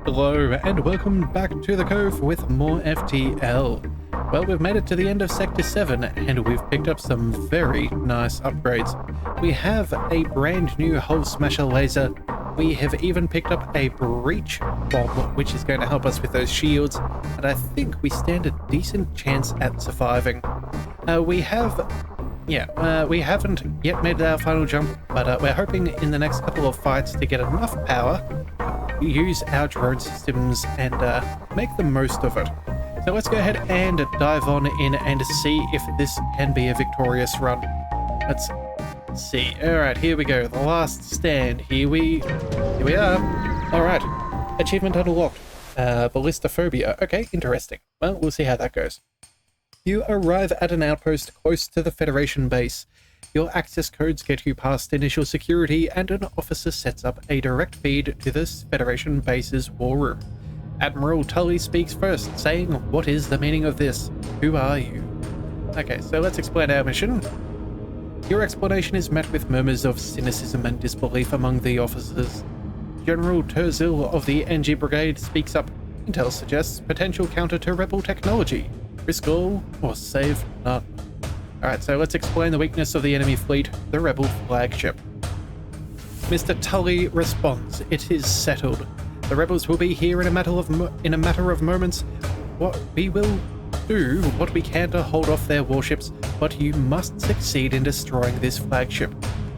Hello and welcome back to the Cove with more FTL. Well, we've made it to the end of Sector 7 and we've picked up some very nice upgrades. We have a brand new hull smasher laser. We have even picked up a breach bomb, which is going to help us with those shields, and I think we stand a decent chance at surviving. We haven't yet made our final jump, but we're hoping in the next couple of fights to get enough power, use our drone systems, and make the most of it. So let's go ahead and dive on in and see if this can be a victorious run. Let's see. Alright, here we go. The last stand. Here we are. Alright. Achievement unlocked. Ballistophobia. Okay, interesting. Well, we'll see how that goes. You arrive at an outpost close to the Federation base. Your access codes get you past initial security, and an officer sets up a direct feed to the Federation base's war room. Admiral Tully speaks first, saying, "What is the meaning of this? Who are you?" Okay, so let's explain our mission. Your explanation is met with murmurs of cynicism and disbelief among the officers. General Terzil of the NG Brigade speaks up. Intel suggests potential counter to rebel technology. Risk all or save none. Alright, so let's explain the weakness of the enemy fleet, the rebel flagship. Mr. Tully responds, "It is settled. The rebels will be here in a matter of moments. What we will do what we can to hold off their warships, but you must succeed in destroying this flagship.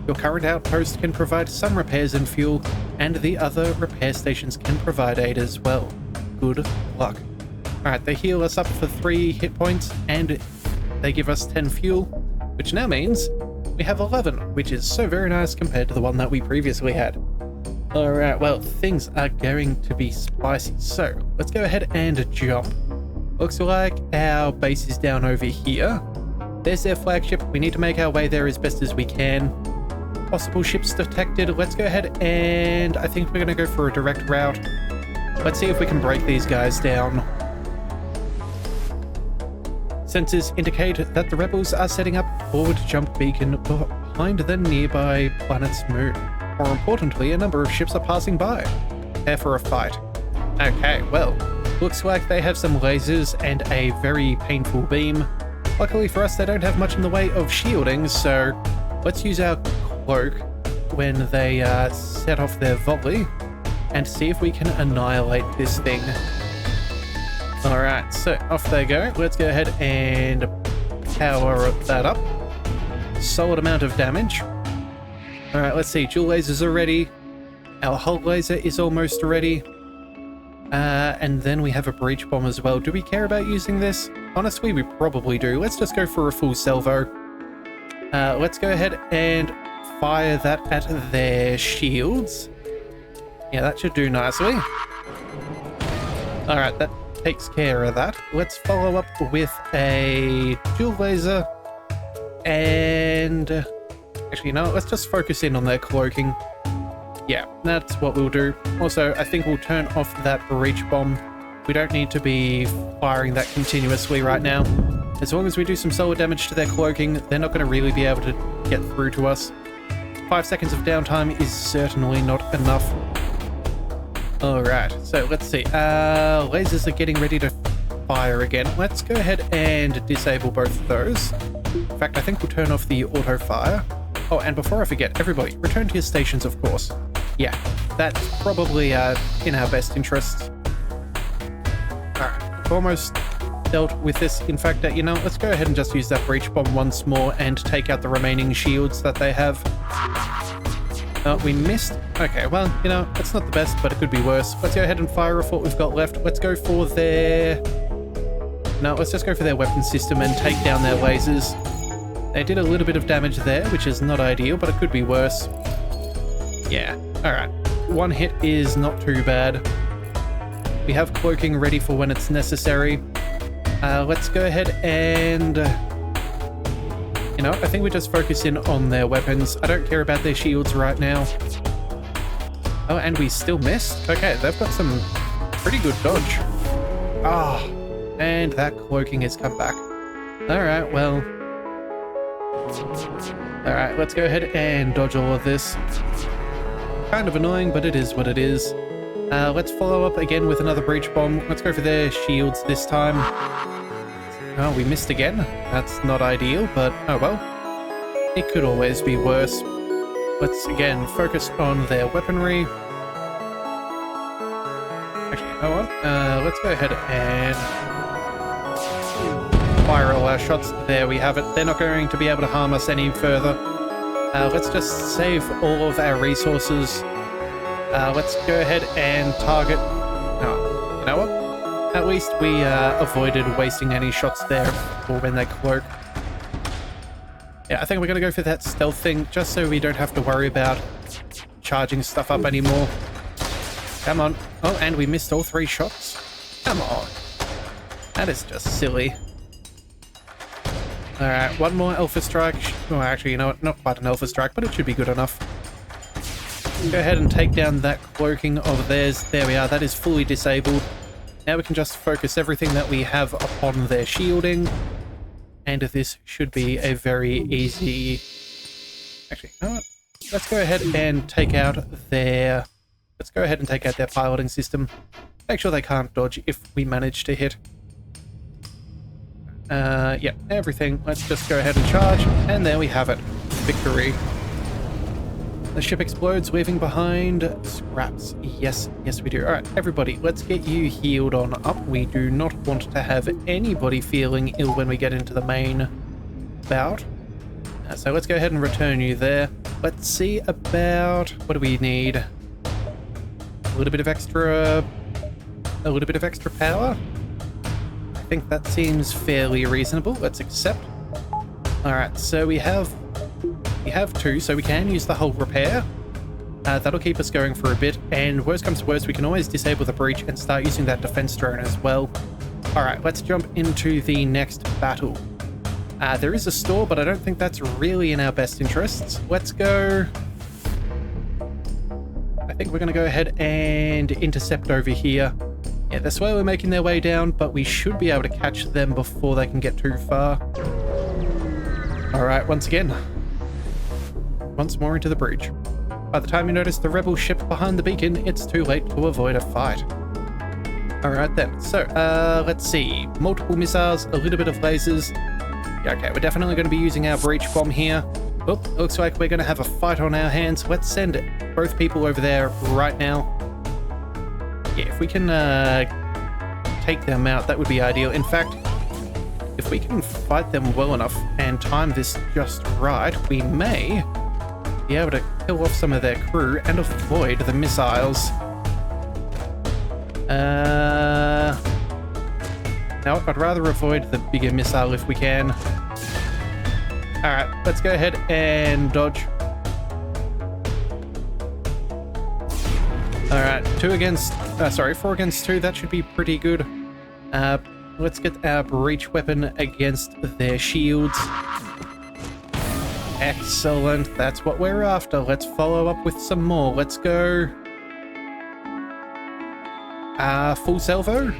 Your current outpost can provide some repairs and fuel, and the other repair stations can provide aid as well. Good luck." Alright, they heal us up for 3 hit points, and they give us 10 fuel, which now means we have 11, which is so very nice compared to the one that we previously had. Alright, well, things are going to be spicy, so let's go ahead and jump. Looks like our base is down over here. There's their flagship. We need to make our way there as best as we can. Possible ships detected. Let's go ahead and I think we're going to go for a direct route. Let's see if we can break these guys down. Sensors indicate that the rebels are setting up a forward jump beacon behind the nearby planet's moon. More importantly, a number of ships are passing by. Prepare for a fight. Okay, well, looks like they have some lasers and a very painful beam. Luckily for us, they don't have much in the way of shielding, so let's use our cloak when they set off their volley and see if we can annihilate this thing. Alright, so off they go. Let's go ahead and power that up. Solid amount of damage. Alright, let's see. Dual lasers are ready. Our hull laser is almost ready. And then we have a breach bomb as well. Do we care about using this? Honestly, we probably do. Let's just go for a full salvo. Let's go ahead and fire that at their shields. Yeah, that should do nicely. Alright, that takes care of that. Let's follow up with a dual laser. And actually, no, let's just focus in on their cloaking. Yeah, that's what we'll do. Also, I think we'll turn off that breach bomb. We don't need to be firing that continuously right now. As long as we do some solid damage to their cloaking, they're not going to really be able to get through to us. 5 seconds of downtime is certainly not enough. Alright, so let's see. Lasers are getting ready to fire again. Let's go ahead and disable both of those. In fact, I think we'll turn off the auto fire. Oh, and before I forget, everybody, return to your stations, of course. Yeah, that's probably in our best interests. Alright, almost dealt with this. In fact, let's go ahead and just use that breach bomb once more and take out the remaining shields that they have. We missed. Okay, well, it's not the best, but it could be worse. Let's go ahead and fire off what we've got left. Let's go for their... No, let's just go for their weapon system and take down their lasers. They did a little bit of damage there, which is not ideal, but it could be worse. Yeah, alright. 1 hit is not too bad. We have cloaking ready for when it's necessary. Let's go ahead and... I think we just focus in on their weapons. I don't care about their shields right now. Oh, and we still missed? Okay, they've got some pretty good dodge. Ah, and that cloaking has come back. Alright, well... Alright, let's go ahead and dodge all of this. Kind of annoying, but it is what it is. Let's follow up again with another breach bomb. Let's go for their shields this time. Oh, we missed again. That's not ideal, but oh well. It could always be worse. Let's again focus on their weaponry. Actually, you know what? Let's go ahead and fire all our shots. There we have it. They're not going to be able to harm us any further. Let's just save all of our resources. Let's go ahead and target... Oh, you know what? At least we avoided wasting any shots there or when they cloak. Yeah, I think we're going to go for that stealth thing just so we don't have to worry about charging stuff up anymore. Come on. Oh, and we missed all 3 shots. Come on. That is just silly. Alright, one more Alpha Strike. Oh, actually, you know what? Not quite an Alpha Strike, but it should be good enough. Go ahead and take down that cloaking of theirs. There we are. That is fully disabled. Now we can just focus everything that we have upon their shielding. And this should be a very easy... Actually, you know what? Let's go ahead and take out their... Let's go ahead and take out their piloting system. Make sure they can't dodge if we manage to hit. Yeah, everything. Let's just go ahead and charge. And there we have it. Victory. The ship explodes, leaving behind scraps. Yes, yes we do. Alright, everybody, let's get you healed on up. We do not want to have anybody feeling ill when we get into the main bout. So let's go ahead and return you there. Let's see about... What do we need? A little bit of extra power? I think that seems fairly reasonable. Let's accept. Alright, so we have 2, so we can use the hull repair. That'll keep us going for a bit, and worst comes to worst, we can always disable the breach and start using that defense drone as well. Alright, let's jump into the next battle. There is a store, but I don't think that's really in our best interests. Let's go... I think we're going to go ahead and intercept over here. Yeah, they're slowly making their way down, but we should be able to catch them before they can get too far. Alright, once more into the breach. By the time you notice the rebel ship behind the beacon, it's too late to avoid a fight. Alright then, so let's see. Multiple missiles, a little bit of lasers. Yeah, okay, we're definitely going to be using our breach bomb here. Oh, looks like we're going to have a fight on our hands. Let's send both people over there right now. Yeah, if we can take them out, that would be ideal. In fact, if we can fight them well enough and time this just right, we may be able to kill off some of their crew and avoid the missiles. No, I'd rather avoid the bigger missile if we can. Alright, let's go ahead and dodge. Alright, 4 against 2, that should be pretty good. Let's get our breach weapon against their shields. Excellent, that's what we're after. Let's follow up with some more. Let's go... full salvo?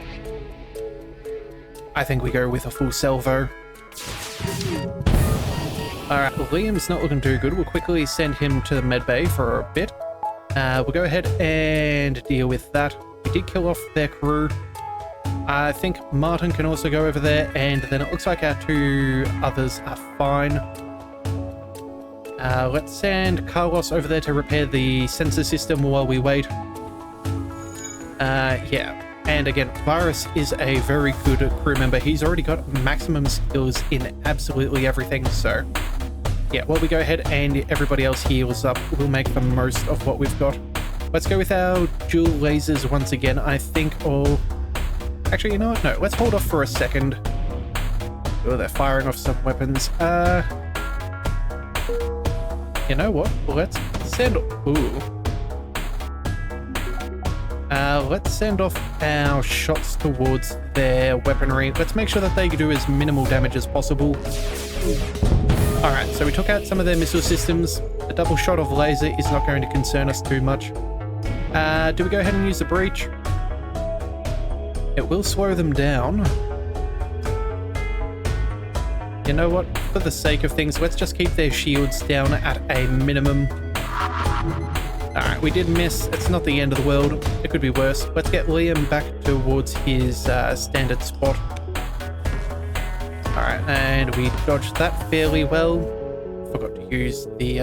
I think we go with a full salvo. Alright, Liam's not looking too good. We'll quickly send him to the medbay for a bit. We'll go ahead and deal with that. We did kill off their crew. I think Martin can also go over there, and then it looks like our 2 others are fine. Let's send Carlos over there to repair the sensor system while we wait. Yeah. And again, Virus is a very good crew member. He's already got maximum skills in absolutely everything, so... Yeah, while we go ahead and everybody else heals up, we'll make the most of what we've got. Let's go with our dual lasers once again, I think, or... Actually, you know what? No, let's hold off for a second. Oh, they're firing off some weapons. You know what? Let's send... Ooh. Let's send off our shots towards their weaponry. Let's make sure that they do as minimal damage as possible. Alright, so we took out some of their missile systems. A double shot of laser is not going to concern us too much. Do we go ahead and use the breach? It will slow them down. You know what? For the sake of things, let's just keep their shields down at a minimum. Alright, we did miss. It's not the end of the world. It could be worse. Let's get Liam back towards his standard spot. Alright, and we dodged that fairly well. Forgot to use the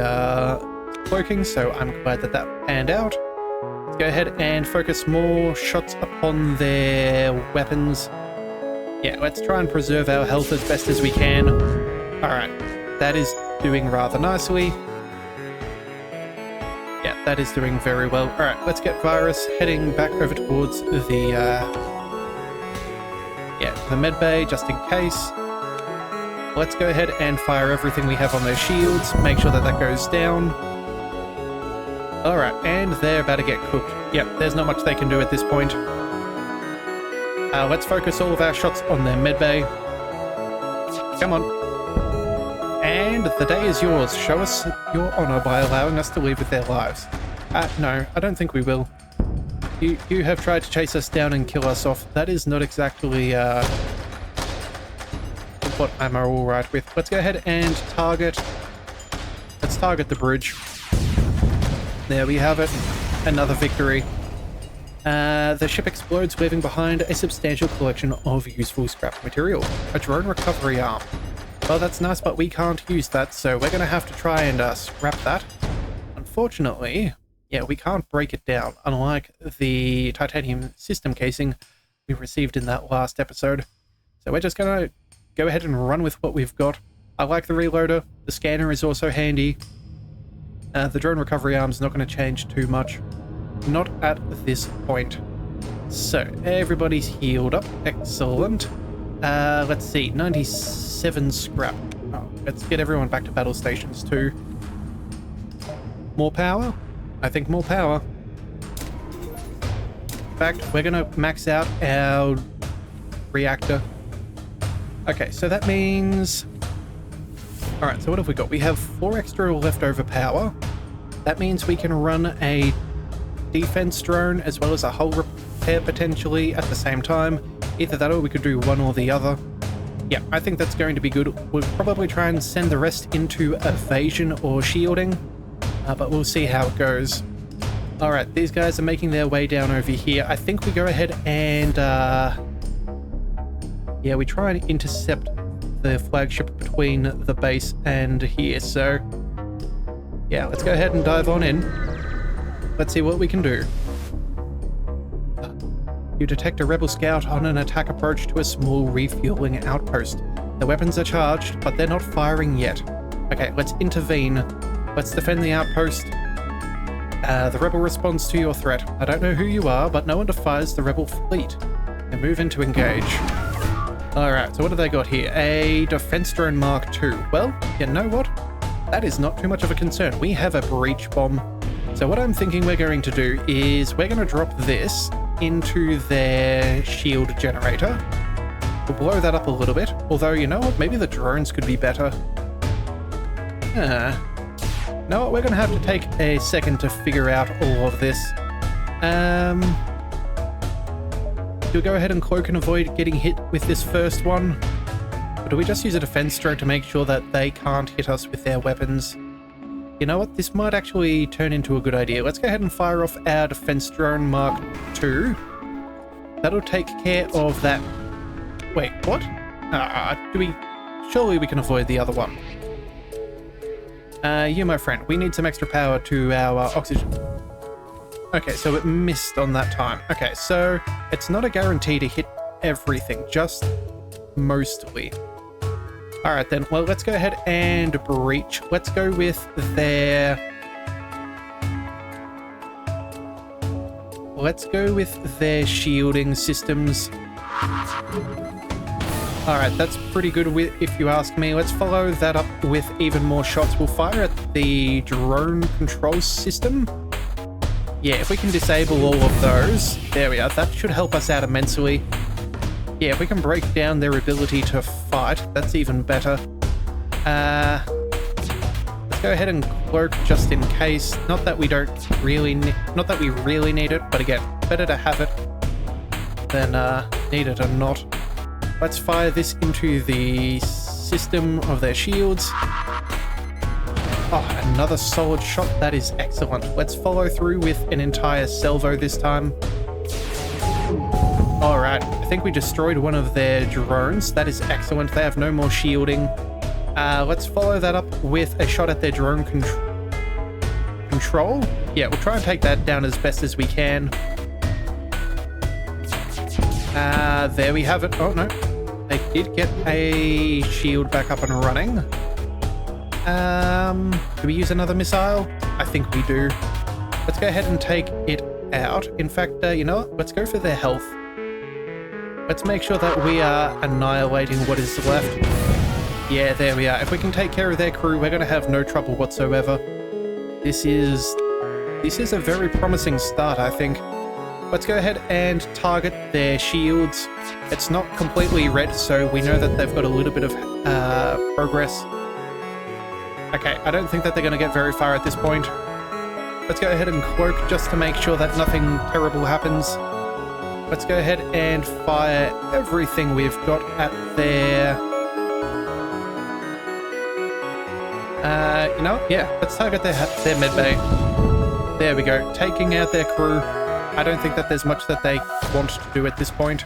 cloaking, so I'm glad that that panned out. Let's go ahead and focus more shots upon their weapons. Yeah, let's try and preserve our health as best as we can. Alright, that is doing rather nicely. Yeah, that is doing very well. Alright, let's get Virus heading back over towards the med bay, just in case. Let's go ahead and fire everything we have on their shields, make sure that that goes down. Alright, and they're about to get cooked. Yep, there's not much they can do at this point. Let's focus all of our shots on their med bay. Come on. And the day is yours. Show us your honor by allowing us to leave with their lives. No, I don't think we will. You have tried to chase us down and kill us off. That is not exactly what I'm all right with. Let's go ahead and target. Let's target the bridge. There we have it. Another victory. The ship explodes, leaving behind a substantial collection of useful scrap material. A drone recovery arm. Well, that's nice, but we can't use that, so we're going to have to try and scrap that. Unfortunately, yeah, we can't break it down, unlike the titanium system casing we received in that last episode. So we're just going to go ahead and run with what we've got. I like the reloader. The scanner is also handy. The drone recovery arm's not going to change too much. Not at this point. So, everybody's healed up. Excellent. Let's see. 97 scrap. Oh, let's get everyone back to battle stations too. More power? I think more power. In fact, we're going to max out our reactor. Okay, so that means... Alright, so what have we got? We have 4 extra leftover power. That means we can run a defense drone as well as a hull repair potentially at the same time. Either that or we could do one or the other. Yeah, I think that's going to be good. We'll probably try and send the rest into evasion or shielding, but we'll see how it goes. Alright, these guys are making their way down over here. I think we go ahead and yeah, we try and intercept the flagship between the base and here. So yeah, let's go ahead and dive on in. Let's see what we can do. You detect a rebel scout on an attack approach to a small refueling outpost. The weapons are charged, but they're not firing yet. Okay, let's intervene. Let's defend the outpost. The rebel responds to your threat. I don't know who you are, but no one defies the rebel fleet. They move in to engage. Alright, so what have they got here? A defense drone Mark II. Well, you know what? That is not too much of a concern. We have a breach bomb. So what I'm thinking we're going to do is we're going to drop this into their shield generator. We'll blow that up a little bit. Although, you know what? Maybe the drones could be better. You know what? We're going to have to take a second to figure out all of this. You'll go ahead and cloak and avoid getting hit with this first one. Or do we just use a defense drone to make sure that they can't hit us with their weapons? You know what? This might actually turn into a good idea. Let's go ahead and fire off our defense drone Mark II. That'll take care of that. Wait, what? Surely we can avoid the other one. You, my friend, we need some extra power to our oxygen. Okay, so it missed on that time. Okay, so it's not a guarantee to hit everything, just mostly. Alright then, well, let's go ahead and breach. Let's go with their... Let's go with their shielding systems. Alright, that's pretty good if you ask me. Let's follow that up with even more shots. We'll fire at the drone control system. Yeah, if we can disable all of those, there we are. That should help us out immensely. Yeah, if we can break down their ability to fight, that's even better. Let's go ahead and cloak just in case. Not that we really need it, but again, better to have it than need it or not. Let's fire this into the system of their shields. Oh, another solid shot. That is excellent. Let's follow through with an entire salvo this time. Alright, I think we destroyed one of their drones. That is excellent. They have no more shielding. Let's follow that up with a shot at their drone control. Yeah, we'll try and take that down as best as we can. There we have it. Oh, no. They did get a shield back up and running. Do we use another missile? I think we do. Let's go ahead and take it out. In fact, you know what? Let's go for their health. Let's make sure that we are annihilating what is left. Yeah, there we are. If we can take care of their crew, we're going to have no trouble whatsoever. This is a very promising start, I think. Let's go ahead and target their shields. It's not completely red, so we know that they've got a little bit of progress. Okay, I don't think that they're going to get very far at this point. Let's go ahead and cloak just to make sure that nothing terrible happens. Let's go ahead and fire everything we've got at their... you know, yeah, let's target their medbay. There we go, taking out their crew. I don't think that there's much that they want to do at this point.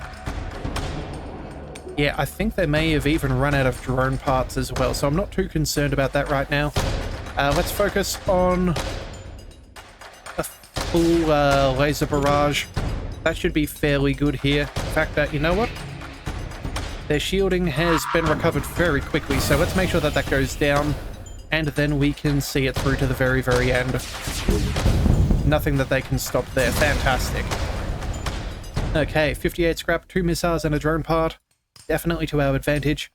Yeah, I think they may have even run out of drone parts as well, so I'm not too concerned about that right now. Let's focus on a full laser barrage. That should be fairly good here. In fact, you know what? Their shielding has been recovered very quickly, so let's make sure that that goes down, and then we can see it through to the very, very end. Nothing that they can stop there. Fantastic. Okay, 58 scrap, 2 missiles and a drone part. Definitely to our advantage.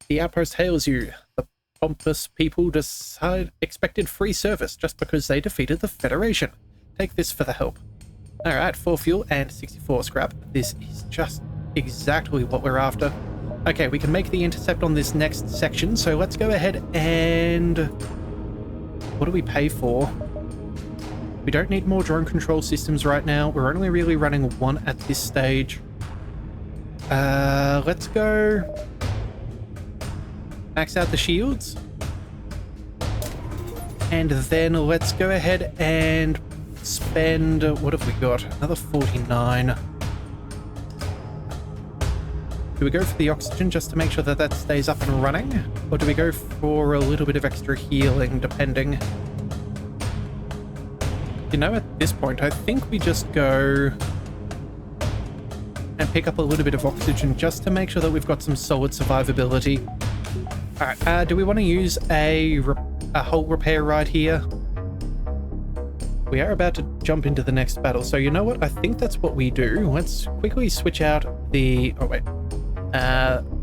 The outpost hails you. The pompous people expected free service just because they defeated the Federation. Take this for the help. Alright, 4 fuel and 64 scrap. This is just exactly what we're after. Okay, we can make the intercept on this next section, so let's go ahead and... what do we pay for? We don't need more drone control systems right now. We're only really running one at this stage. Let's go... max out the shields. And then let's go ahead and spend... what have we got? Another 49. Do we go for the oxygen just to make sure that that stays up and running? Or do we go for a little bit of extra healing, depending? You know, at this point, I think we just go and pick up a little bit of oxygen just to make sure that we've got some solid survivability. Alright, do we want to use a hull repair right here? We are about to jump into the next battle, so you know what? I think that's what we do. Let's quickly switch out the... oh, wait.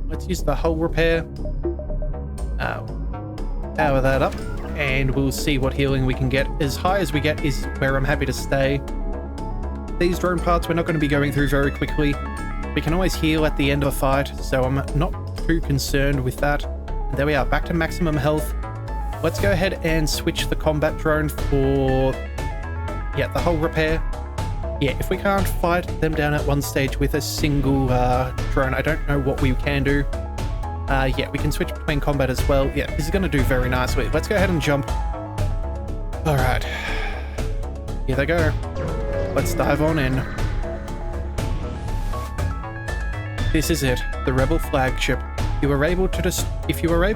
Let's use the hull repair. Power that up, and we'll see what healing we can get. As high as we get is where I'm happy to stay. These drone parts we're not going to be going through very quickly. We can always heal at the end of a fight, so I'm not too concerned with that. There we are, back to maximum health. Let's go ahead and switch the combat drone for... yeah, the hull repair. Yeah, if we can't fight them down at one stage with a single drone, I don't know what we can do. Yeah, we can switch between combat as well. Yeah, this is going to do very nicely. Let's go ahead and jump. Alright. Here they go. Let's dive on in. This is it, the Rebel flagship. If you were able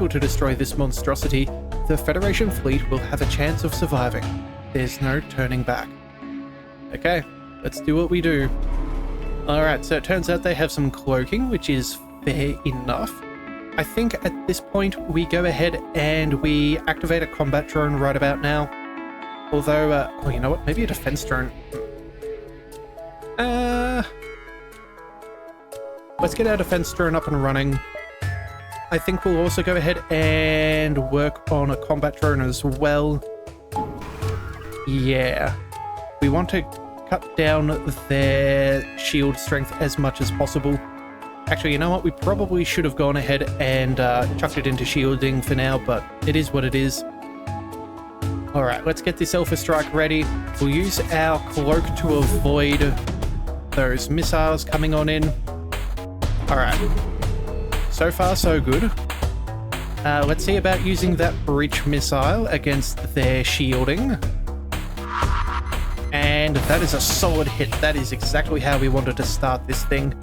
to destroy this monstrosity, the Federation fleet will have a chance of surviving. There's no turning back. Okay, let's do what we do. Alright, so it turns out they have some cloaking, which is fair enough. I think at this point we go ahead and we activate a combat drone right about now. Although, well, you know what? Maybe a defense drone. Let's get our defense drone up and running. I think we'll also go ahead and work on a combat drone as well. Yeah. We want to cut down their shield strength as much as possible. Actually, you know what? We probably should have gone ahead and chucked it into shielding for now, but it is what it is. Alright, let's get this Alpha Strike ready. We'll use our cloak to avoid those missiles coming on in. Alright. So far, so good. Let's see about using that breach missile against their shielding. And that is a solid hit. That is exactly how we wanted to start this thing.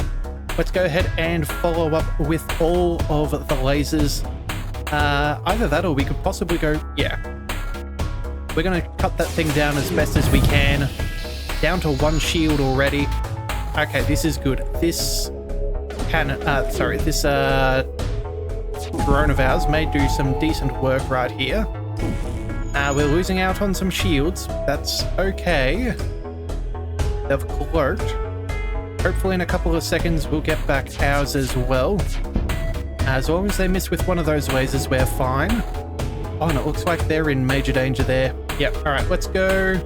Let's go ahead and follow up with all of the lasers. Either that or we could possibly go... Yeah. We're going to cut that thing down as best as we can. Down to one shield already. Okay, this is good. This this drone of ours may do some decent work right here. We're losing out on some shields. That's okay. They've cloaked. Hopefully in a couple of seconds we'll get back ours as well. As long as they miss with one of those lasers, we're fine. Oh, and it looks like they're in major danger there. Yep, alright, let's go.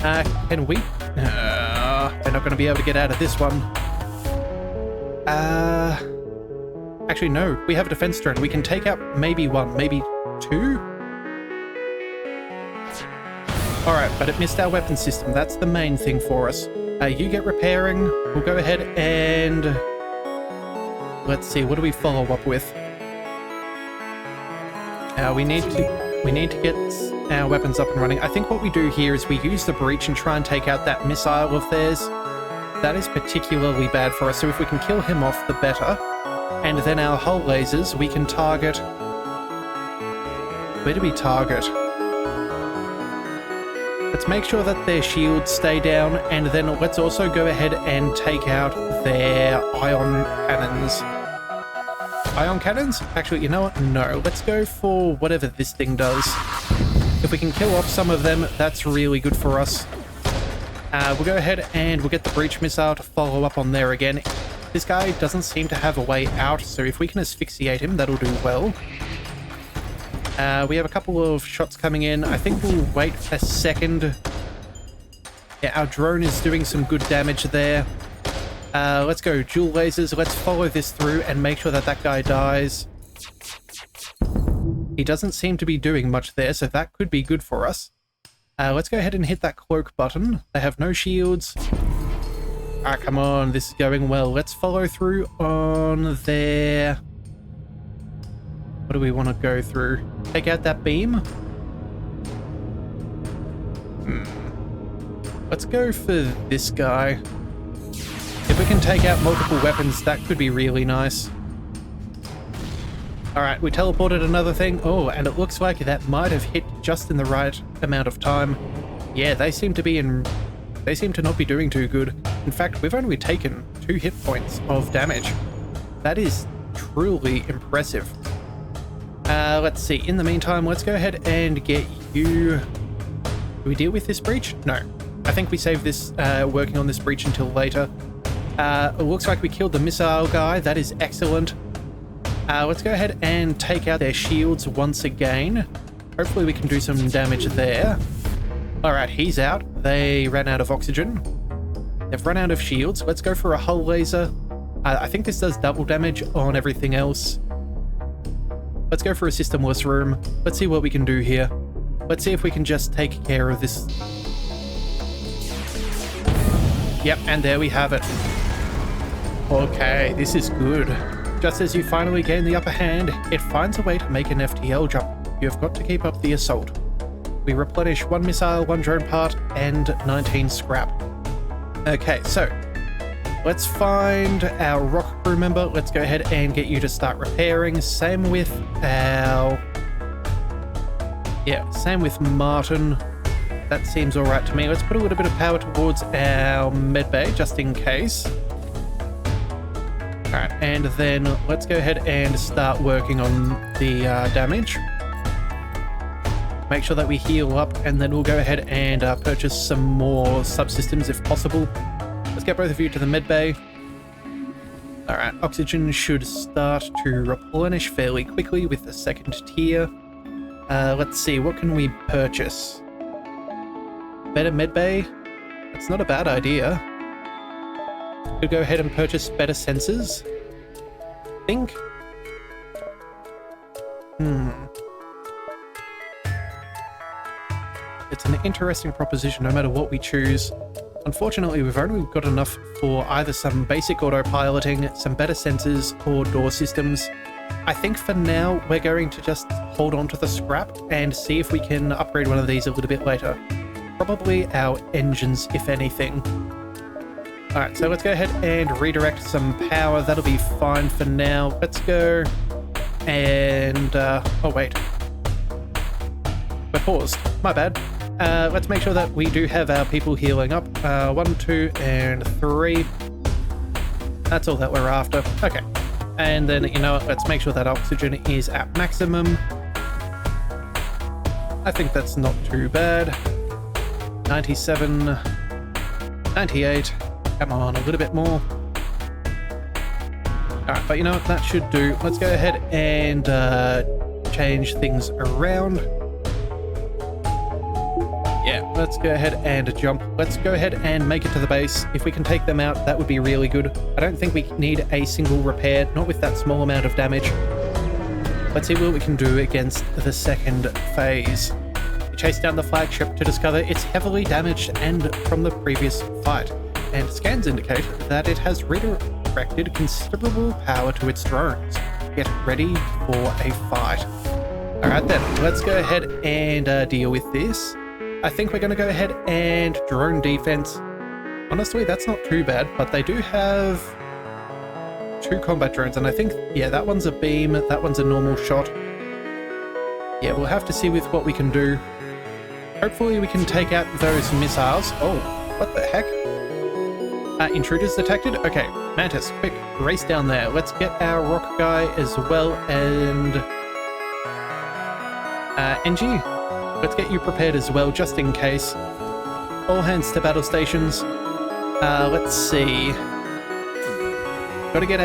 Can we? They're not going to be able to get out of this one. Actually, no. We have a defense drone. We can take out maybe one, maybe two? Alright, but it missed our weapon system. That's the main thing for us. You get repairing. We'll go ahead and... Let's see, what do we follow up with? We need to get our weapons up and running. I think what we do here is we use the breach and try and take out that missile of theirs. That is particularly bad for us, so if we can kill him off, the better. And then our hull lasers, we can target... Where do we target? Let's make sure that their shields stay down, and then let's also go ahead and take out their ion cannons. Ion cannons? Actually, you know what? No. Let's go for whatever this thing does. If we can kill off some of them, that's really good for us. We'll go ahead and we'll get the breach missile to follow up on there again. This guy doesn't seem to have a way out, so if we can asphyxiate him, that'll do well. We have a couple of shots coming in. I think we'll wait a second. Yeah, our drone is doing some good damage there. Let's go dual lasers. Let's follow this through and make sure that that guy dies. He doesn't seem to be doing much there, so that could be good for us. Let's go ahead and hit that cloak button. They have no shields. Ah, come on. This is going well. Let's follow through on their... What do we want to go through? Take out that beam? Let's go for this guy. If we can take out multiple weapons, that could be really nice. Alright, we teleported another thing. Oh, and it looks like that might have hit just in the right amount of time. Yeah, they seem to not be doing too good. In fact, we've only taken 2 hit points of damage. That is truly impressive. Let's see. In the meantime, let's go ahead and get you... Do we deal with this breach? No. I think we save this, working on this breach until later. It looks like we killed the missile guy. That is excellent. Let's go ahead and take out their shields once again. Hopefully we can do some damage there. Alright, he's out. They ran out of oxygen. They've run out of shields. Let's go for a hull laser. I think this does double damage on everything else. Let's go for a systemless room. Let's see what we can do here. Let's see if we can just take care of this. Yep, and there we have it. Okay, this is good. Just as you finally gain the upper hand, it finds a way to make an FTL jump. You've got to keep up the assault. We replenish 1 missile, 1 drone part, and 19 scrap. Okay, so let's find our rock crew member. Let's go ahead and get you to start repairing. Same with our... Yeah, same with Martin. That seems alright to me. Let's put a little bit of power towards our medbay, just in case. Alright, and then let's go ahead and start working on the damage. Make sure that we heal up, and then we'll go ahead and purchase some more subsystems if possible. Let's get both of you to the medbay. Alright, oxygen should start to replenish fairly quickly with the 2nd tier. Let's see, what can we purchase? Better medbay? That's not a bad idea. Could go ahead and purchase better sensors. Think. It's an interesting proposition no matter what we choose. Unfortunately, we've only got enough for either some basic autopiloting, some better sensors, or door systems. I think for now we're going to just hold on to the scrap and see if we can upgrade one of these a little bit later. Probably our engines, if anything. Alright, so let's go ahead and redirect some power. That'll be fine for now. Let's go and... oh, wait. We're paused. My bad. Let's make sure that we do have our people healing up. 1, 2, and 3. That's all that we're after. Okay. And then, you know what, let's make sure that oxygen is at maximum. I think that's not too bad. 97. 98. Come on, a little bit more. Alright, but you know what, that should do. Let's go ahead and change things around. Yeah, let's go ahead and jump. Let's go ahead and make it to the base. If we can take them out, that would be really good. I don't think we need a single repair, not with that small amount of damage. Let's see what we can do against the second phase. We chase down the flagship to discover it's heavily damaged and from the previous fight, and scans indicate that it has redirected considerable power to its drones. Get ready for a fight. Alright then, let's go ahead and deal with this. I think we're going to go ahead and drone defense. Honestly, that's not too bad, but they do have 2 combat drones, and I think, yeah, that one's a beam, that one's a normal shot. Yeah, we'll have to see with what we can do. Hopefully we can take out those missiles. Oh, what the heck? Intruders detected? Okay, Mantis, quick, race down there. Let's get our rock guy as well, and... NG, let's get you prepared as well, just in case. All hands to battle stations. Let's see. Got to get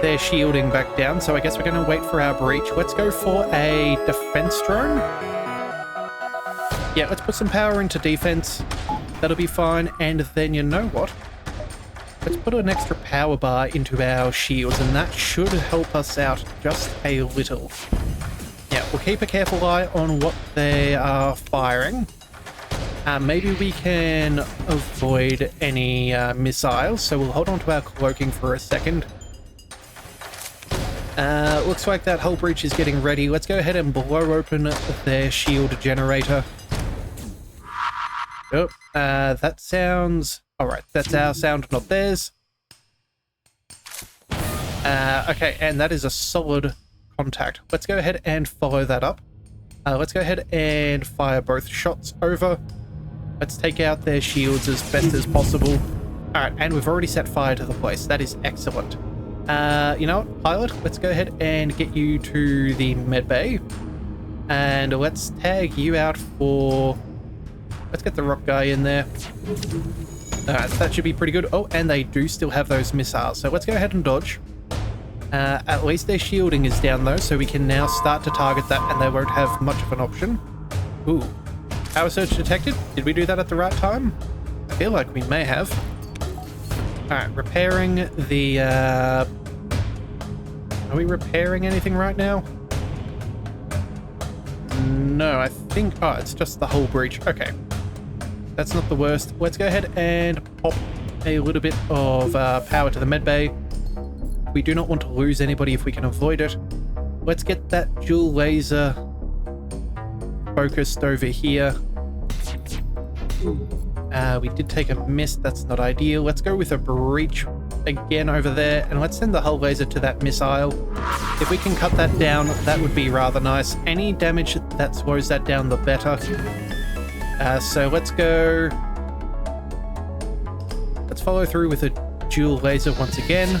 their shielding back down, so I guess we're going to wait for our breach. Let's go for a defense drone. Yeah, let's put some power into defense. That'll be fine. And then, you know what? Let's put an extra power bar into our shields, and that should help us out just a little. Yeah, we'll keep a careful eye on what they are firing. Maybe we can avoid any missiles, so we'll hold on to our cloaking for a second. Looks like that hull breach is getting ready. Let's go ahead and blow open their shield generator. Oh, that sounds... Alright, that's our sound, not theirs. Okay, and that is a solid contact. Let's go ahead and follow that up. Let's go ahead and fire both shots over. Let's take out their shields as best as possible. Alright, and we've already set fire to the place. That is excellent. You know what, pilot? Let's go ahead and get you to the medbay. And let's tag you out for... Let's get the rock guy in there. Alright, that should be pretty good. Oh, and they do still have those missiles. So let's go ahead and dodge. At least their shielding is down though, so we can now start to target that and they won't have much of an option. Ooh. Power surge detected? Did we do that at the right time? I feel like we may have. Alright, repairing the... Are we repairing anything right now? No, I think... Oh, it's just the whole breach. Okay. That's not the worst. Let's go ahead and pop a little bit of power to the medbay. We do not want to lose anybody if we can avoid it. Let's get that dual laser focused over here. We did take a miss. That's not ideal. Let's go with a breach again over there, and let's send the hull laser to that missile. If we can cut that down, that would be rather nice. Any damage that slows that down, the better. So let's go... Let's follow through with a dual laser once again.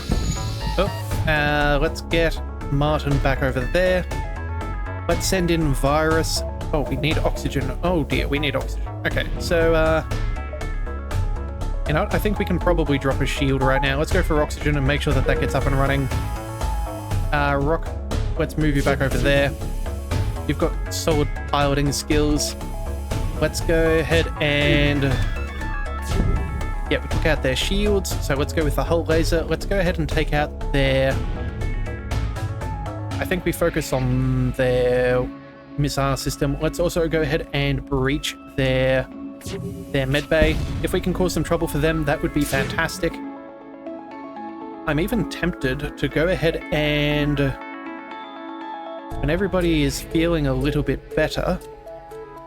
Oh, let's get Martin back over there. Let's send in virus. Oh, we need oxygen. Oh dear, we need oxygen. Okay, so, you know what? I think we can probably drop a shield right now. Let's go for oxygen and make sure that that gets up and running. Rock, let's move you back over there. You've got solid piloting skills. Let's go ahead and... Yeah, we took out their shields, so let's go with the hull laser. Let's go ahead and take out their... I think we focus on their missile system. Let's also go ahead and breach their medbay. If we can cause some trouble for them, that would be fantastic. I'm even tempted to go ahead and when everybody is feeling a little bit better,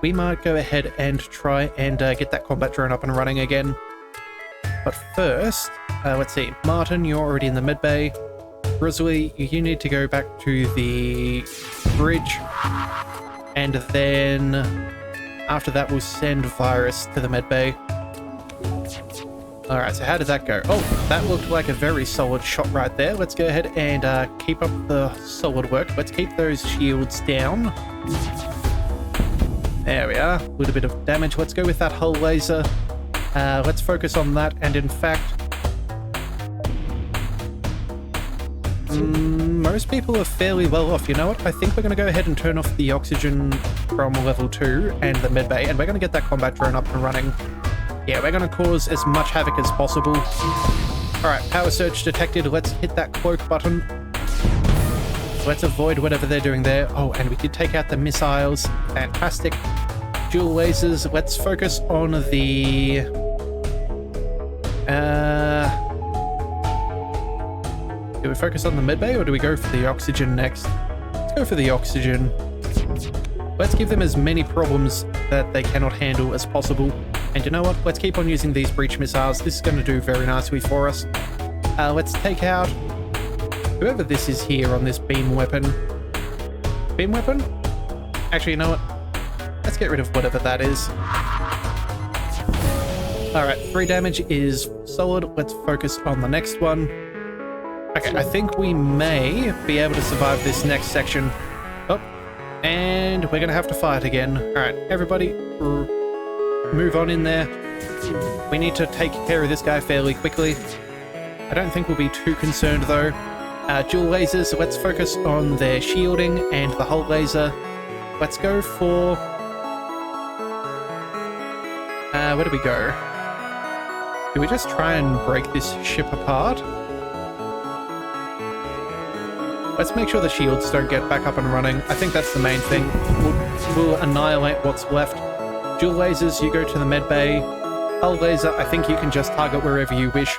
we might go ahead and try and get that combat drone up and running again. But first, let's see. Martin, you're already in the medbay. Grizzly, you need to go back to the bridge. And then after that, we'll send Virus to the medbay. Alright, so how did that go? Oh, that looked like a very solid shot right there. Let's go ahead and keep up the solid work. Let's keep those shields down. There we are. A little bit of damage. Let's go with that hull laser. Let's focus on that. And in fact, most people are fairly well off. You know what? I think we're going to go ahead and turn off the oxygen from level 2 and the medbay, and we're going to get that combat drone up and running. Yeah, we're going to cause as much havoc as possible. Alright, power surge detected. Let's hit that cloak button. Let's avoid whatever they're doing there. Oh, and we did take out the missiles. Fantastic. Dual lasers. Let's focus on the... do we focus on the medbay or do we go for the oxygen next? Let's go for the oxygen. Let's give them as many problems that they cannot handle as possible. And you know what? Let's keep on using these breach missiles. This is going to do very nicely for us. Let's take out whoever this is here on this beam weapon. Beam weapon? Actually, you know what? Let's get rid of whatever that is. Alright, 3 damage is solid. Let's focus on the next one. Okay, I think we may be able to survive this next section. Oh, and we're going to have to fight again. Alright, everybody, move on in there. We need to take care of this guy fairly quickly. I don't think we'll be too concerned though. Dual lasers, so let's focus on their shielding and the hull laser. Let's go for... where do we go? Do we just try and break this ship apart? Let's make sure the shields don't get back up and running. I think that's the main thing. We'll annihilate what's left. Dual lasers, you go to the medbay. Hull laser, I think you can just target wherever you wish.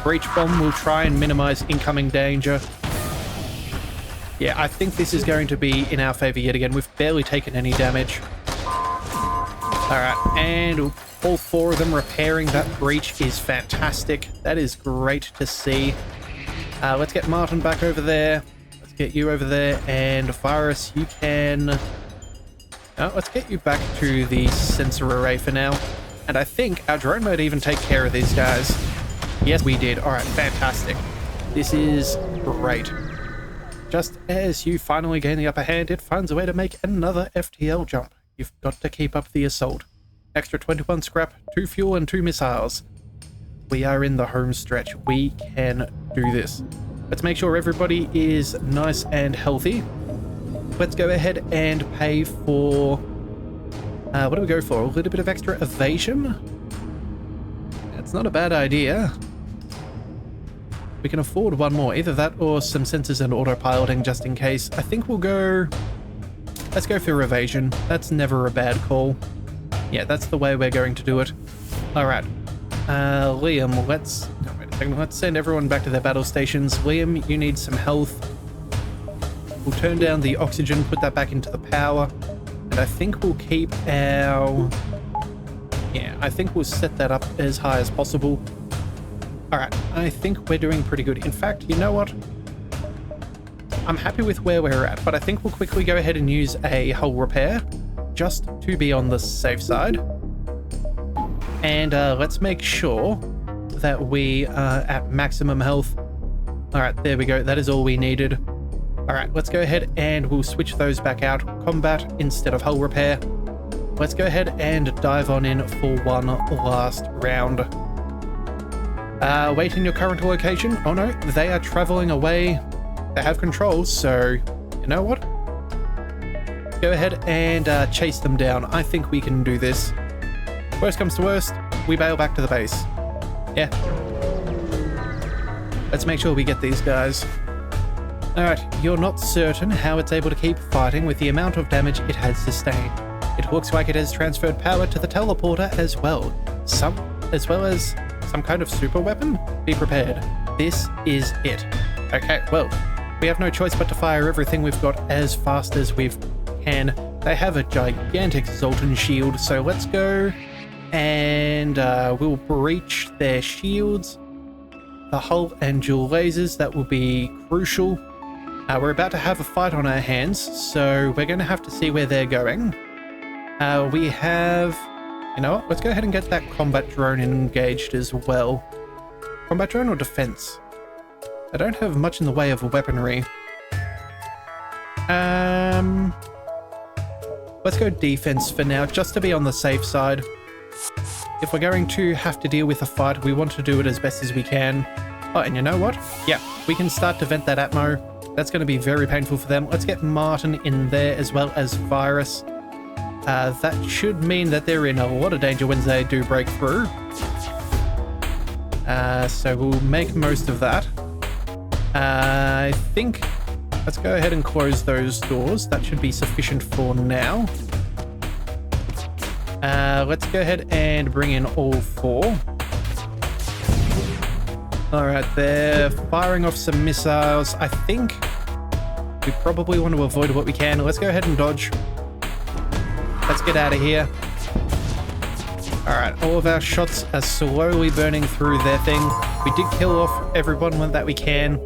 Breach bomb will try and minimize incoming danger. Yeah, I think this is going to be in our favor yet again. We've barely taken any damage. Alright, and all 4 of them repairing that breach is fantastic. That is great to see. Let's get Martin back over there. Let's get you over there. And Virus, you can... let's get you back to the sensor array for now. And I think our drone might even take care of these guys. Yes, we did. Alright, fantastic. This is great. Just as you finally gain the upper hand, it finds a way to make another FTL jump. You've got to keep up the assault. Extra 21 scrap, 2 fuel and 2 missiles. We are in the home stretch. We can do this. Let's make sure everybody is nice and healthy. Let's go ahead and pay for... what do we go for? A little bit of extra evasion? That's not a bad idea. We can afford one more. Either that or some sensors and autopiloting just in case. I think we'll go... Let's go for evasion. That's never a bad call. Yeah, that's the way we're going to do it. Alright. Liam, let's... No, wait a second. Let's send everyone back to their battle stations. Liam, you need some health. We'll turn down the oxygen, put that back into the power. And I think we'll keep our... Yeah, I think we'll set that up as high as possible. Alright, I think we're doing pretty good. In fact, you know what? I'm happy with where we're at, but I think we'll quickly go ahead and use a hull repair, just to be on the safe side. And let's make sure that we are at maximum health. Alright, there we go. That is all we needed. Alright, let's go ahead and we'll switch those back out. Combat instead of hull repair. Let's go ahead and dive on in for one last round. Wait in your current location. Oh no, they are traveling away. They have controls, so you know what? Go ahead and chase them down. I think we can do this. Worst comes to worst, we bail back to the base. Yeah. Let's make sure we get these guys. Alright, you're not certain how it's able to keep fighting with the amount of damage it has sustained. It looks like it has transferred power to the teleporter as well. As well as some kind of super weapon? Be prepared. This is it. Okay, well, we have no choice but to fire everything we've got as fast as we can. They have a gigantic Zoltan shield, so let's go and we'll breach their shields. The hull and dual lasers, that will be crucial. We're about to have a fight on our hands, so we're going to have to see where they're going. We have... You know what? Let's go ahead and get that combat drone engaged as well. Combat drone or defense? I don't have much in the way of weaponry. Let's go defense for now, just to be on the safe side. If we're going to have to deal with a fight, we want to do it as best as we can. Oh, and you know what? Yeah, we can start to vent that atmo. That's going to be very painful for them. Let's get Martin in there as well as Virus. That should mean that they're in a lot of danger when they do break through. So we'll make most of that. I think... Let's go ahead and close those doors. That should be sufficient for now. Let's go ahead and bring in all four. Alright, they're firing off some missiles. I think we probably want to avoid what we can. Let's go ahead and dodge. Let's get out of here. Alright, all of our shots are slowly burning through their thing. We did kill off everyone that we can.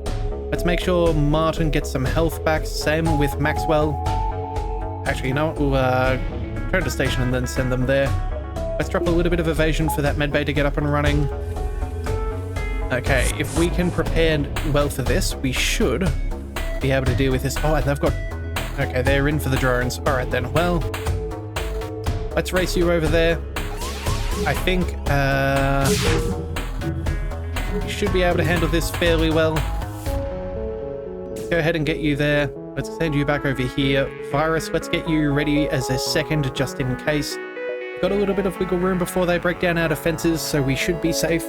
Let's make sure Martin gets some health back. Same with Maxwell. Actually, you know what? We'll turn to station and then send them there. Let's drop a little bit of evasion for that medbay to get up and running. Okay, if we can prepare well for this, we should be able to deal with this. Oh, and they've got... Okay, they're in for the drones. Alright then, well... Let's race you over there. I think we should be able to handle this fairly well. Go ahead and get you there. Let's send you back over here. Virus, let's get you ready as a second, just in case. Got a little bit of wiggle room before they break down our defenses, so we should be safe.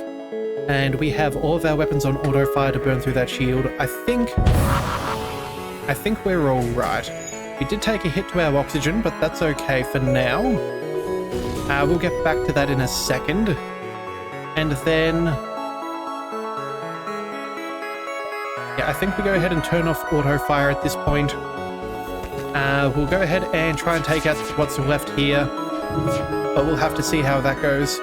And we have all of our weapons on auto fire to burn through that shield. I think we're all right. We did take a hit to our oxygen, but that's okay for now. We'll get back to that in a second. And then... Yeah, I think we go ahead and turn off auto fire at this point. We'll go ahead and try and take out what's left here, but we'll have to see how that goes.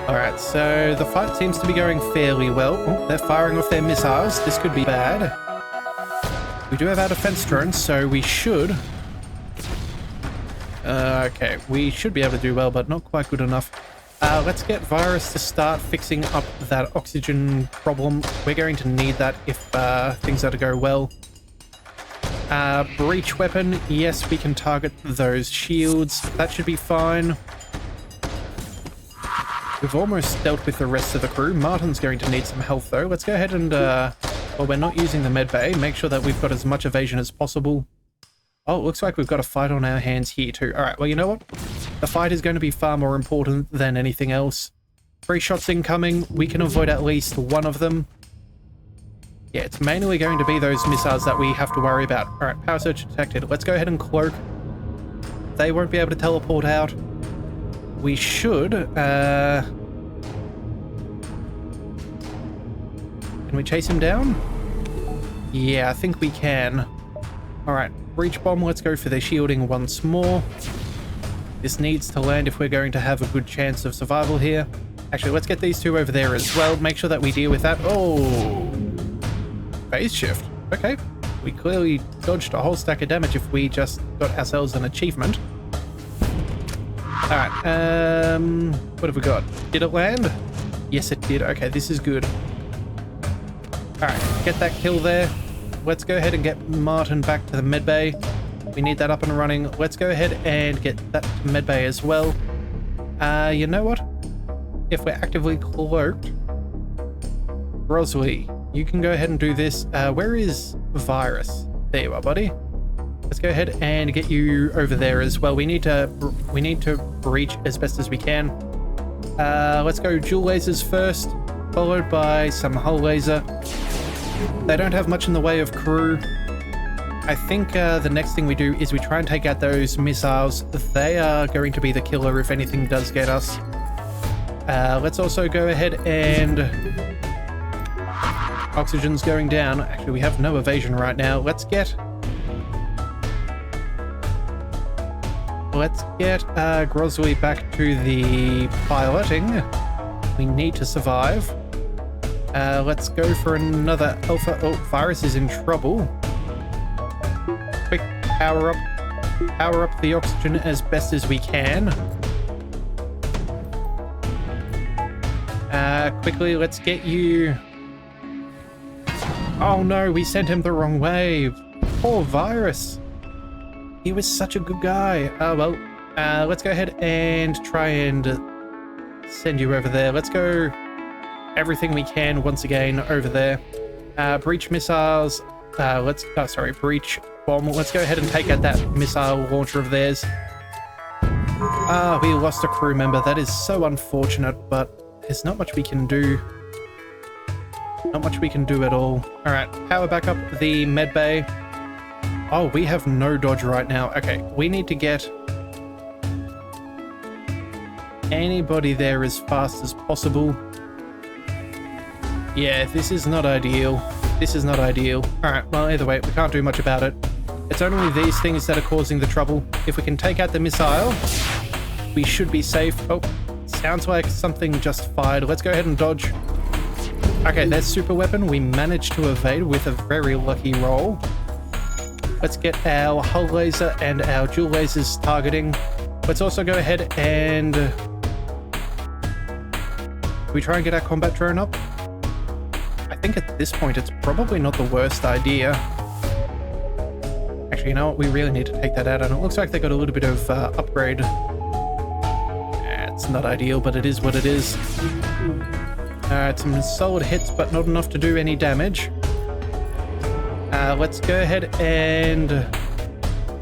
Alright, so the fight seems to be going fairly well. Oh, they're firing off their missiles. This could be bad. We do have our defense drones, so we should... okay, we should be able to do well, but not quite good enough. Let's get Virus to start fixing up that oxygen problem. We're going to need that if things are to go well. Breach weapon, yes, we can target those shields. That should be fine. We've almost dealt with the rest of the crew. Martin's going to need some health though. Let's go ahead and, well, we're not using the med bay. Make sure that we've got as much evasion as possible. Oh, it looks like we've got a fight on our hands here too. Alright, well, you know what? The fight is going to be far more important than anything else. 3 shots incoming. We can avoid at least one of them. Yeah, it's mainly going to be those missiles that we have to worry about. Alright, power surge detected. Let's go ahead and cloak. They won't be able to teleport out. We should, Can we chase him down? Yeah, I think we can. Alright, breach bomb, let's go for their shielding once more. This needs to land if we're going to have a good chance of survival here. Actually, let's get these two over there as well. Make sure that we deal with that. Oh! Phase shift. Okay. We clearly dodged a whole stack of damage if we just got ourselves an achievement. Alright, what have we got? Did it land? Yes, it did. Okay, this is good. Alright, get that kill there. Let's go ahead and get Martin back to the medbay. We need that up and running. Let's go ahead and get that to medbay as well. You know what? If we're actively cloaked... Rosalie, you can go ahead and do this. Where is Virus? There you are, buddy. Let's go ahead and get you over there as well. We need to breach as best as we can. Let's go dual lasers first, followed by some hull laser. They don't have much in the way of crew. I think the next thing we do is we try and take out those missiles. They are going to be the killer if anything does get us. Let's also go ahead and Oxygen's going down. Actually, we have no evasion right now. Let's get Groswy back to the piloting. We need to survive. Let's go for another alpha. Oh, Virus is in trouble. Quick, power up the oxygen as best as we can. Quickly, let's get you. Oh no, we sent him the wrong way. Poor Virus. He was such a good guy. Oh well, let's go ahead and try and send you over there. Let's go everything we can once again over there. Breach missiles. Breach bomb. Let's go ahead and take out that missile launcher of theirs. We lost a crew member. That is so unfortunate, but there's not much we can do. Not much we can do at all. Alright, power back up the med bay. Oh, we have no dodge right now. Okay, we need to get anybody there as fast as possible. Yeah, this is not ideal. This is not ideal. Alright, well, either way, we can't do much about it. It's only these things that are causing the trouble. If we can take out the missile, we should be safe. Oh, sounds like something just fired. Let's go ahead and dodge. Okay, there's super weapon. We managed to evade with a very lucky roll. Let's get our hull laser and our dual lasers targeting. Let's also go ahead and... we try and get our combat drone up? I think at this point it's probably not the worst idea. Actually, you know what? We really need to take that out, and it looks like they got a little bit of upgrade. It's not ideal, but it is what it is. Alright, some solid hits, but not enough to do any damage. Let's go ahead and...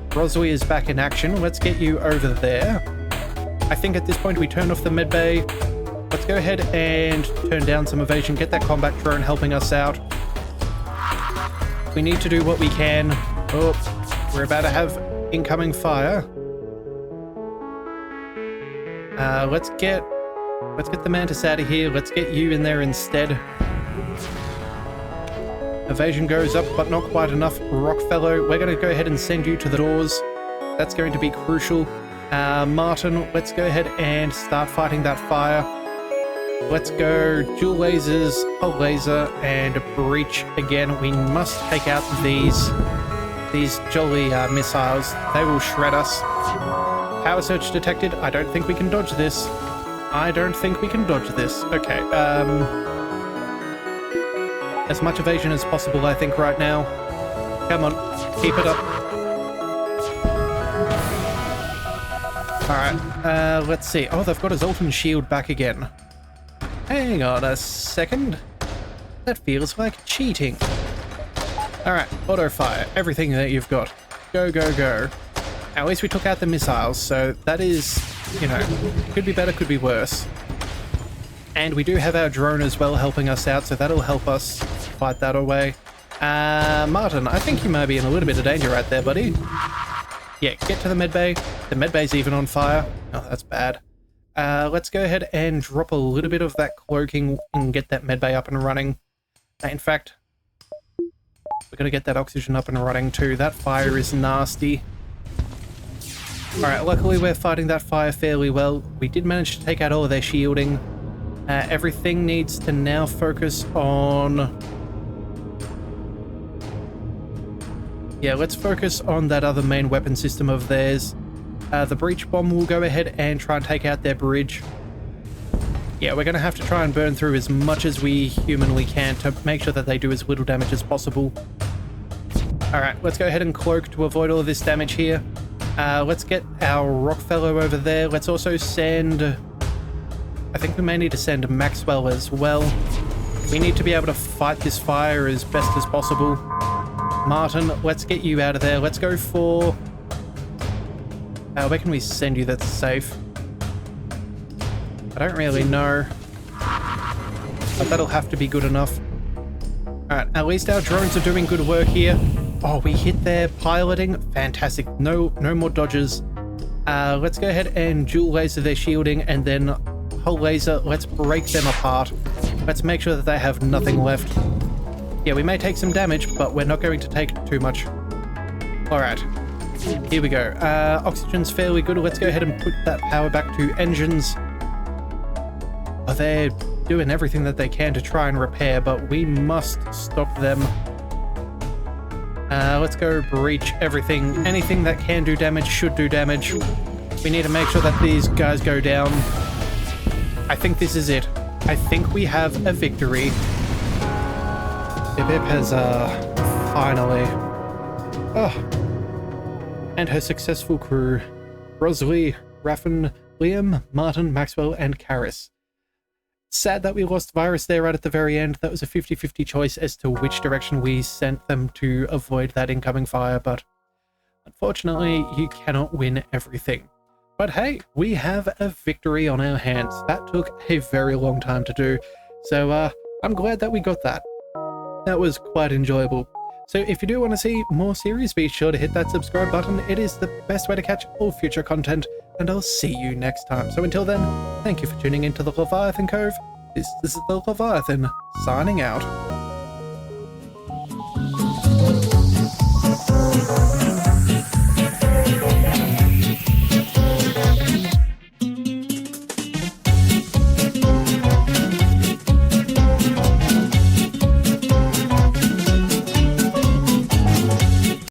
Roswy is back in action. Let's get you over there. I think at this point we turn off the medbay. Let's go ahead and turn down some evasion, get that combat drone helping us out. We need to do what we can. Oh, we're about to have incoming fire. Let's get the Mantis out of here. Let's get you in there instead. Evasion goes up, but not quite enough. Rockfellow, we're going to go ahead and send you to the doors. That's going to be crucial. Martin, let's go ahead and start fighting that fire. Let's go dual lasers, hull laser, and breach again. We must take out these jolly missiles. They will shred us. Power surge detected. I don't think we can dodge this. Okay, as much evasion as possible, I think, right now. Come on, keep it up. Alright, let's see. Oh, they've got a Zoltan shield back again. Hang on a second. That feels like cheating. Alright, auto fire. Everything that you've got. Go, go, go. At least we took out the missiles, so that is, you know, could be better, could be worse. And we do have our drone as well helping us out, so that'll help us fight that away. Martin, I think you might be in a little bit of danger right there, buddy. Yeah, get to the medbay. The medbay's even on fire. Oh, that's bad. Let's go ahead and drop a little bit of that cloaking and get that medbay up and running. In fact, we're going to get that oxygen up and running too. That fire is nasty. Alright, luckily we're fighting that fire fairly well. We did manage to take out all of their shielding. Everything needs to now focus on... yeah, let's focus on that other main weapon system of theirs. The breach bomb will go ahead and try and take out their bridge. Yeah, we're going to have to try and burn through as much as we humanly can to make sure that they do as little damage as possible. Alright, let's go ahead and cloak to avoid all of this damage here. Let's get our Rockfellow over there. Let's also send... I think we may need to send Maxwell as well. We need to be able to fight this fire as best as possible. Martin, let's get you out of there. Let's go for... where can we send you that's safe? I don't really know. But that'll have to be good enough. Alright, at least our drones are doing good work here. Oh, we hit their piloting. Fantastic. No more dodges. Let's go ahead and dual laser their shielding and then hull laser. Let's break them apart. Let's make sure that they have nothing left. Yeah, we may take some damage, but we're not going to take too much. Alright, here we go. Oxygen's fairly good. Let's go ahead and put that power back to engines. Oh, they're doing everything that they can to try and repair, but we must stop them. Let's go breach everything. Anything that can do damage should do damage. We need to make sure that these guys go down. I think this is it. I think we have a victory. Bip has, finally. Oh. And her successful crew. Rosalie, Raffin, Liam, Martin, Maxwell, and Karis. Sad that we lost Virus there right at the very end. That was a 50-50 choice as to which direction we sent them to avoid that incoming fire, but unfortunately, you cannot win everything. But hey, we have a victory on our hands. That took a very long time to do, so I'm glad that we got that. That was quite enjoyable. So if you do want to see more series, be sure to hit that subscribe button. It is the best way to catch all future content, and I'll see you next time. So until then, thank you for tuning into the Leviathan Cove. This is the Leviathan, signing out.